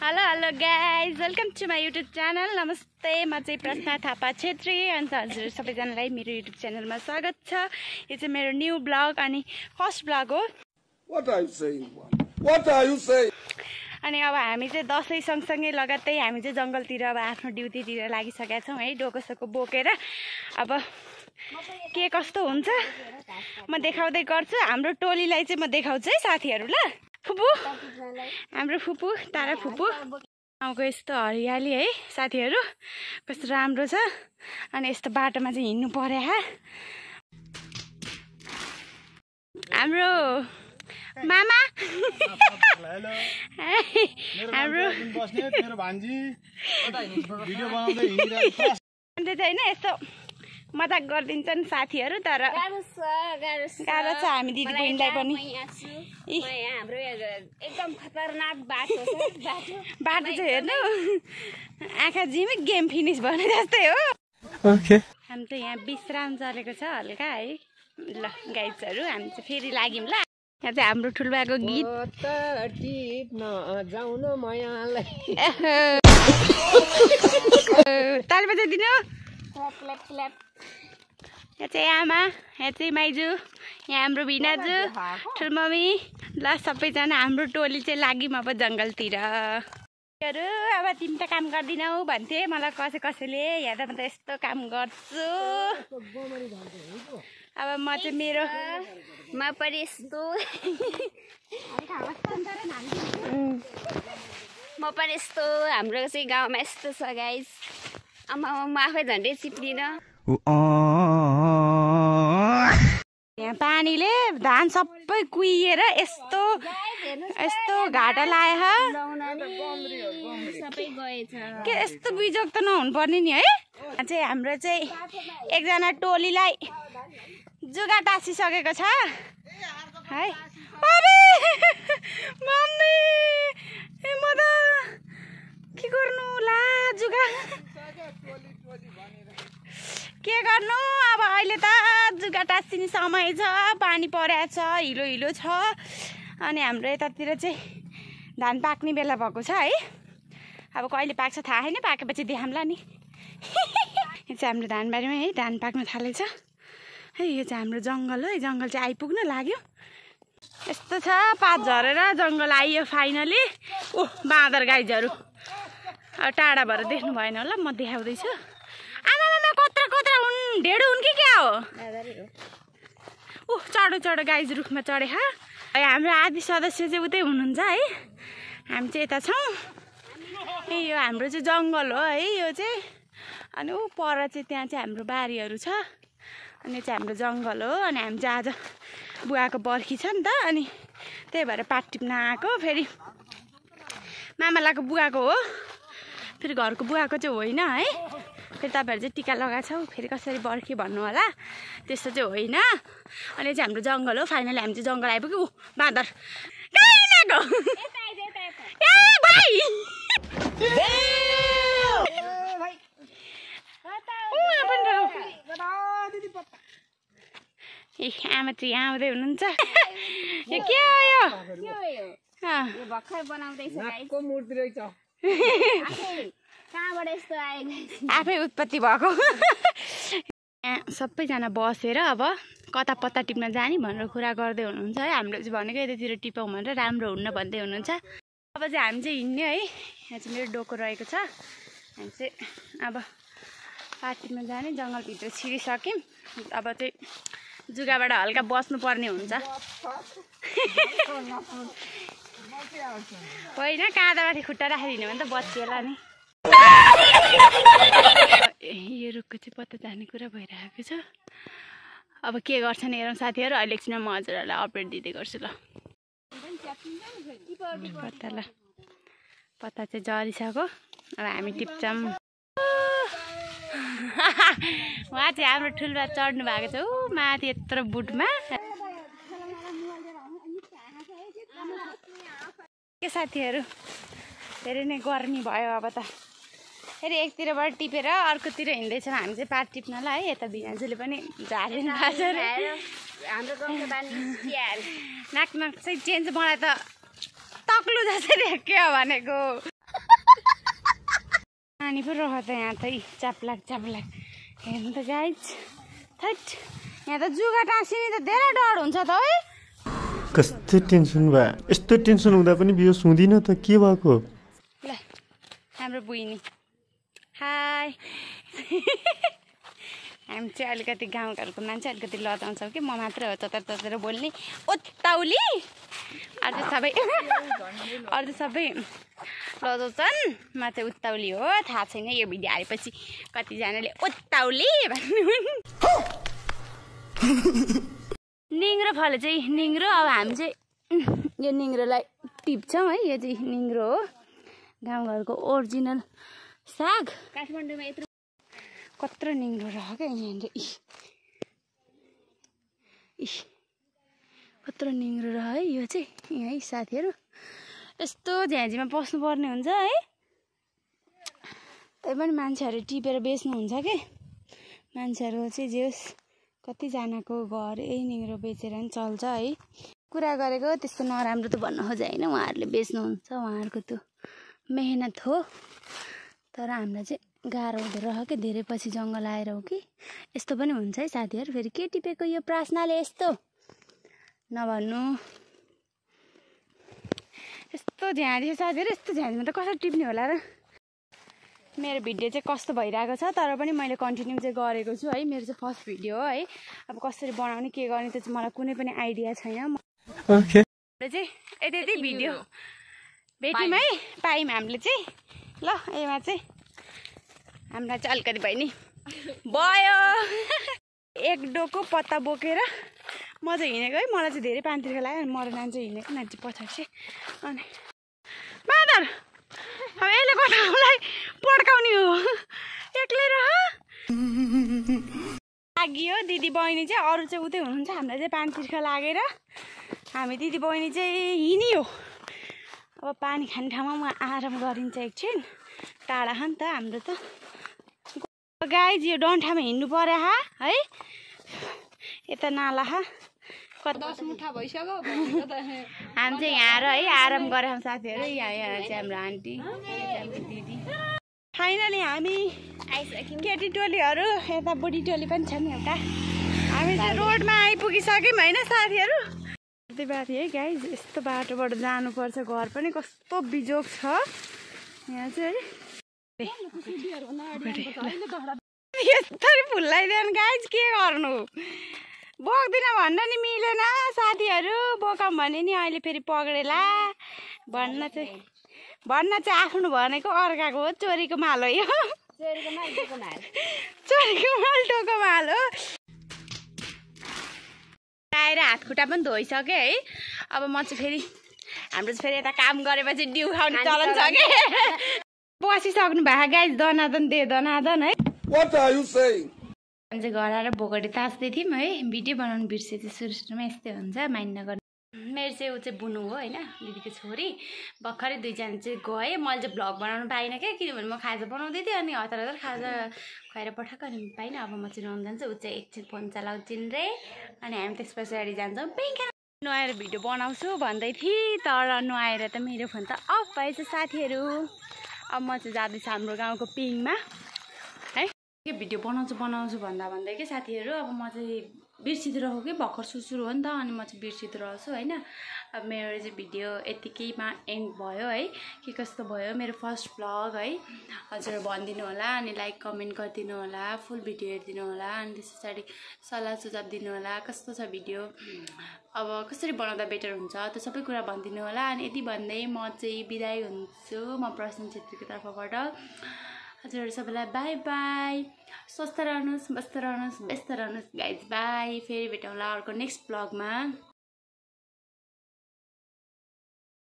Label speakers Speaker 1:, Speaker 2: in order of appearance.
Speaker 1: Hello guys, welcome to my YouTube channel. नमस्ते, म चाहिँ प्रश्ना थापा छेत्री। अन्त हजुर सबैजनालाई मेरो युट्युब च्यानलमा स्वागत छ। यो चाहिँ मेरो न्यू ब्लग अनि फर्स्ट ब्लग हो। अनि अब हामी चाहिँ दसैँ सँगसँगै लगातार हामी चाहिँ जङ्गलतिर अब आफ्नो ड्युटीतिर लागिसकेका छौँ है, डोकोसोको बोकेर। अब के कस्तो हुन्छ म देखाउँदै गर्छु। हाम्रो टोलीलाई चाहिँ म देखाउँछु है साथीहरू। ल फुपू, हाम्रो फुपू तारा फुपू। गाउँको यस्तो हरियाली है साथीहरू, कस्तो राम्रो छ। अनि यस्तो बाटोमा चाहिँ हिँड्नु पर्यो। हाम्रो मामा हाम्रो होइन, यस्तो मजाक गरिदिन्छन् साथीहरू। तर गाह्रो छ हामी दिदी बहिनीलाई पनि।
Speaker 2: हाम्रो एकदम खतरनाक बाटो छ।
Speaker 1: बाटो चाहिँ हेर्नु, आँखा जिमी गेम फिनिस भने जस्तै हो। हामी त यहाँ विश्राम चलेको छ हल्का है। ल गाइजहरू, हामी चाहिँ फेरि लाग्यौँ। ल यहाँ चाहिँ हाम्रो ठुल्बाको गीत ताल बजाइदिनु। यहाँ चाहिँ आमा, यहाँ चाहिँ माइजू, यहाँ हाम्रो भिनाजु, ठुलमम्मी। ल सबैजना हाम्रो टोली चाहिँ लाग्यौँ अब जङ्गलतिर। अब तिमी त काम गर्दिनौ भन्थे मलाई कसैले। यहाँ त म त यस्तो काम गर्छु। अब म चाहिँ मेरो
Speaker 2: पनि यस्तो म पनि यस्तो हाम्रो चाहिँ गाउँमा यस्तो छ गाइस। म आफै झन्डै चिप्लिन।
Speaker 1: यहाँ पानीले धान सबै कुहिएर यस्तो घाटा लायो के। यस्तो बिजोग त नहुनु पर्ने नि है। चाहिँ हाम्रो चाहिँ एकजना टोलीलाई जुगा टाँसिसकेको छ है। अरे मम्मी, म त के गर्नु ला, जुगा के गर्नु। अब अहिले त जुगा टाँसिने समय छ, पानी परेको छ, हिलो छ। अनि हाम्रो यतातिर चाहिँ धान पाक्ने बेला भएको छ है। अब कहिले पाक्छ थाहा छैन, पाकेपछि देखाउँला नि। यो चाहिँ हाम्रो धानबारीमा है, धान पाक्न थालेछ है। यो चाहिँ हाम्रो जङ्गल है, जङ्गल चाहिँ आइपुग्न लाग्यो। यस्तो छ, पात झरेर जङ्गल आइयो फाइनली। बाँदर गाइजहरू टाढा भएर देख्नु भएन होला, म देखाउँदैछु। आमामा कत्रा हुन्, ढेडो हुन् कि क्या हो। चढो गाइज, रुखमा चढे। हाम्रो आधी सदस्य चाहिँ उतै हुनुहुन्छ है, हामी चाहिँ यता छौँ। यो हाम्रो चाहिँ जङ्गल हो है यो चाहिँ। अनि पर चाहिँ त्यहाँ चाहिँ हाम्रो बारीहरू छ। अनि चाहिँ हाम्रो जङ्गल हो। अनि हामी चाहिँ आज बुवाको बर्खी छ नि त, अनि त्यही भएर पात टिप्न आएको। फेरि मामालाको बुवाको हो, फेरि घरको बुवाको चाहिँ होइन है। फेरि तपाईँहरू चाहिँ टिका लगाएको छौ, फेरि कसरी बर्खी भन्नु होला, त्यस्तो चाहिँ होइन। अनि चाहिँ हाम्रो जङ्गल हो। फाइनली हामी चाहिँ जङ्गल आइपुग्यो। बाँदर आमा चाहिँ यहाँ आउँदै हुनुहुन्छ। यो के हो यो?
Speaker 2: भर्खर बनाउँदैछ कहाँबाट यस्तो आयो,
Speaker 1: आफै उत्पत्ति भएको। यहाँ सबैजना बसेर अब कता पत्ता टिप्न जाने भनेर कुरा गर्दै हुनुहुन्छ है। हाम्रो चाहिँ भनेको यतातिर टिपौँ भनेर राम्रो हुन्न भन्दै हुनुहुन्छ। अब चाहिँ हामी चाहिँ हिँड्ने है। यहाँ चाहिँ मेरो डोको रहेको छ। हामी चाहिँ अब पात टिप्न जाने, जङ्गलभित्र छिरिसक्यौँ। अब चाहिँ जुगाबाट हल्का बस्नुपर्ने हुन्छ होइन, काँधामाथि खुट्टा राखेर हिँड्यो भने त बच्यो होला नि। यो रुखको चाहिँ पत्ता जाने कुरा भइरहेको छ। अब के गर्छन् हेरौँ साथीहरू। अहिले एकछिनमा म हजुरहरूलाई अपडेट दिँदै गर्छु। ल पत्ता चाहिँ झरिसक्यो। अब हामी टिप्छौँ। उहाँ चाहिँ हाम्रो ठुल्बा चढ्नु भएको छ माथि यत्रो बुटमा। के साथीहरू, धेरै नै गर्मी भयो। अब त फेरि एकतिरबाट टिपेर अर्कोतिर हिँड्दैछौँ हामी चाहिँ पात टिप्नलाई है। यता भिनाजुले पनि झारिनु भएको छ अरे। नाक चाहिँ चेन्ज। मलाई त तक्लु जसरी के हो भनेको। पानी पो रह त यहाँ त चाप्लाक हेर्नु त गाइज थैट यहाँ त जुगा टाँसिने त धेरै डर हुन्छ त है
Speaker 3: कस्तो टेन्सन भयो यस्तो टेन्सन हुँदा पनि बियो सुँदिन त के भएको
Speaker 1: ल हाम्रो बुइनी हाई हामी चाहिँ अलिकति गाउँघरको मान्छे अलिकति लजाउँछौँ कि म मात्रै हो ततार बोल्ने ओत्ताउली अरू सबै लजाउँछन् म चाहिँ उत्ताउली हो थाहा छैन यो भिडियो हालेपछि कतिजनाले ओत्ताउली भन्नुहुन् निङ्ग्रो फले चाहिँ निङ्ग्रो अब हामी चाहिँ यो निङ्ग्रोलाई टिप्छौँ है यो चाहिँ निङ्ग्रो हो गाउँघरको ओरिजिनल साग
Speaker 2: काठमाडौँमा यत्रो
Speaker 1: कत्रो निङ्ग्रो रह क्या यहाँनिर कत्रो निङ्ग्रो रह है यो चाहिँ यहाँ साथीहरू यस्तो झ्याझीमा पस्नुपर्ने हुन्छ है त्यही पनि मान्छेहरू टिपेर बेच्नुहुन्छ के मान्छेहरू चाहिँ जे होस् कतिजनाको घर यही निङ्ग्रो बेचेर नि चल्छ है कुरा गरेको त्यस्तो नराम्रो त भन्नु खोजेन उहाँहरूले बेच्नुहुन्छ उहाँहरूको त्यो मेहनत हो तर हामीलाई चाहिँ गाह्रो हुँदो रह के धेरै पछि जङ्गल आएर हो कि यस्तो पनि हुन्छ है साथीहरू फेरि के टिपेको यो प्रश्नले यस्तो नभन्नु यस्तो झ्याँदी साथीहरू यस्तो झ्याँदीमा त कसरी टिप्ने होला र मेरो भिडियो चाहिँ कस्तो भइरहेको छ तर पनि मैले कन्टिन्यू चाहिँ गरेको छु है मेरो चाहिँ फर्स्ट भिडियो हो है अब कसरी बनाउने के गर्ने त्यो चाहिँ मलाई कुनै पनि आइडिया छैन चाहिँ यति भिडियो भेट्यौँ है पायौँ हामीले चाहिँ ल यसमा चाहिँ हामीलाई चाहिँ अलिकति भयो नि भयो एक डोको पत्ता बोकेर म चाहिँ हिँडेको है मलाई चाहिँ धेरै पानीतिर लाग्यो अनि मरो नानी चाहिँ हिँडेको नानी चाहिँ पछाडि चाहिँ अनि बादर अब यसले कतालाई पड्काउने हो एक्लै रह लागियो दिदी बहिनी चाहिँ अरू चाहिँ उतै हुनुहुन्छ हामीलाई चाहिँ पानी तिर्खा लागेर हामी दिदी बहिनी चाहिँ हिँड्यो अब पानी खाने ठाउँमा म आराम गरिन्छ एकछिन टाढा छ नि त हाम्रो त गाइज यो डन्ठामा हिँड्नु पर्यो है यता नाला 10 मुठा भइसक्यो हामी चाहिँ यहाँ र है आराम गरेर साथीहरू यहाँ चाहिँ हाम्रो आन्टी हाम्रो दिदी फाइनली हामी आइसक्यौँ केटी टोलीहरू यता बुढी टोली पनि छन् एउटा हामी चाहिँ रोडमा आइपुगिसक्यौँ होइन साथीहरू बारी है गाइज यस्तो बाटोबाट जानुपर्छ घर पनि कस्तो बिजोग छ यहाँ चाहिँ है यस्तरी फुल्लाइदियो गाइज के गर्नु बोक्दिन भन्न नि मिलेन साथीहरू बोकाऊँ भने नि अहिले फेरि पक्रेला भन्न चाहिँ आफ्नो भनेको अर्काको हो चोरीको माल हो यो चोरीको माल टोको माल हो आएर हात खुट्टा पनि धोइसकेँ है अब म चाहिँ फेरि हाम्रो चाहिँ फेरि यता काम गरेपछि डिउ खाउने चलन छ कि बसिसक्नु भएको गाइज दनादन दे दनादन है
Speaker 4: What are you saying?
Speaker 1: हामी चाहिँ घर आएर बोगटी तास्दै थियौँ है भिडियो बनाउनु बिर्से चाहिँ सुरुमा यस्तै हुन्छ माइन्ड नगर्नु मेरो चाहिँ ऊ चाहिँ बुनु हो होइन दिदीको छोरी भर्खरै दुईजना चाहिँ गएँ मैले चाहिँ भ्लग बनाउनु पाइनँ क्या किनभने म खाजा बनाउँदै थिएँ अनि हतार खाजा खुवाएर पठाएको अनि पाइनँ अब म चाहिँ नुहाउनु जान्छु ऊ चाहिँ एकछिन फोन चलाउँछिन् रे अनि हामी त्यस पछाडि जान्छौँ पेङ्खा नुहाएर भिडियो बनाउँछु भन्दै थिएँ तर नुहाएर त मेरो फोन त अफ भएछ साथीहरू अब म चाहिँ जाँदैछु हाम्रो गाउँको पिङमा है के भिडियो बनाउँछु भन्दै कि साथीहरू अब म चाहिँ बिर्सिदिरहेको कि भर्खर सुरु हो नि त अनि म चाहिँ बिर्सिदिरहेको छु होइन अब मेरो चाहिँ भिडियो यतिकैमा एन्ड भयो है के कस्तो भयो मेरो फर्स्ट भ्लग है हजुर भनिदिनु होला अनि लाइक कमेन्ट गरिदिनु होला फुल भिडियो हेरिदिनु होला अनि त्यस पछाडि सल्लाह सुझाव दिनु होला कस्तो छ भिडियो अब कसरी बनाउँदा बेटर हुन्छ त्यो सबै कुरा भनिदिनु होला अनि यति भन्दै म चाहिँ बिदाई हुन्छु म प्रशान्त छेत्रीको तर्फबाट हजुरहरू सबैलाई बाई बाई स्वस्थ रहनुहोस् मस्त रहनुहोस् व्यस्त रहनुहोस् गाइज बाई फेरि भेटौँला अर्को नेक्स्ट ब्लगमा